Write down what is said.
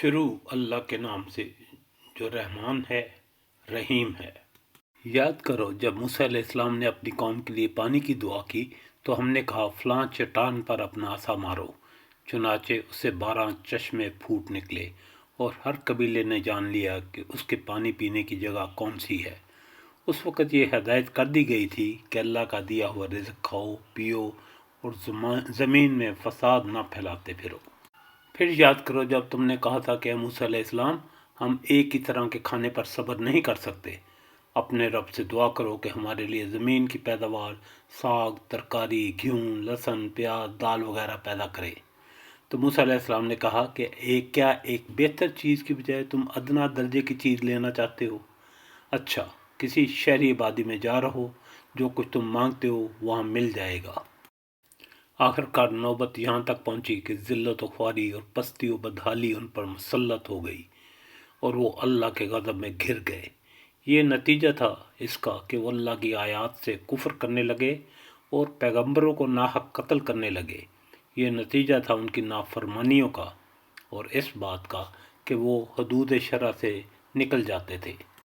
شروع اللہ کے نام سے جو رحمان ہے، رحیم ہے۔ یاد کرو جب موسیٰ علیہ السلام نے اپنی قوم کے لیے پانی کی دعا کی تو ہم نے کہا فلاں چٹان پر اپنا عصا مارو، چنانچہ اس سے 12 چشمے پھوٹ نکلے، اور ہر قبیلے نے جان لیا کہ اس کے پانی پینے کی جگہ کون سی ہے۔ اس وقت یہ ہدایت کر دی گئی تھی کہ اللہ کا دیا ہوا رزق کھاؤ پیو اور زمین میں فساد نہ پھیلاتے پھرو۔ پھر یاد کرو جب تم نے کہا تھا کہ اے موسیٰ علیہ السلام، ہم ایک ہی طرح کے کھانے پر صبر نہیں کر سکتے، اپنے رب سے دعا کرو کہ ہمارے لیے زمین کی پیداوار، ساگ، ترکاری، گیہوں، لہسن، پیاز، دال وغیرہ پیدا کرے۔ تو موسیٰ علیہ السلام نے کہا کہ کیا ایک بہتر چیز کی بجائے تم ادنا درجے کی چیز لینا چاہتے ہو؟ اچھا، کسی شہری آبادی میں جا رہو، جو کچھ تم مانگتے ہو وہاں مل جائے گا۔ آخر کار نوبت یہاں تک پہنچی کہ ذلت و خواری اور پستی و بدحالی ان پر مسلط ہو گئی اور وہ اللہ کے غضب میں گھر گئے۔ یہ نتیجہ تھا اس کا کہ وہ اللہ کی آیات سے کفر کرنے لگے اور پیغمبروں کو ناحق قتل کرنے لگے۔ یہ نتیجہ تھا ان کی نافرمانیوں کا اور اس بات کا کہ وہ حدود شرع سے نکل جاتے تھے۔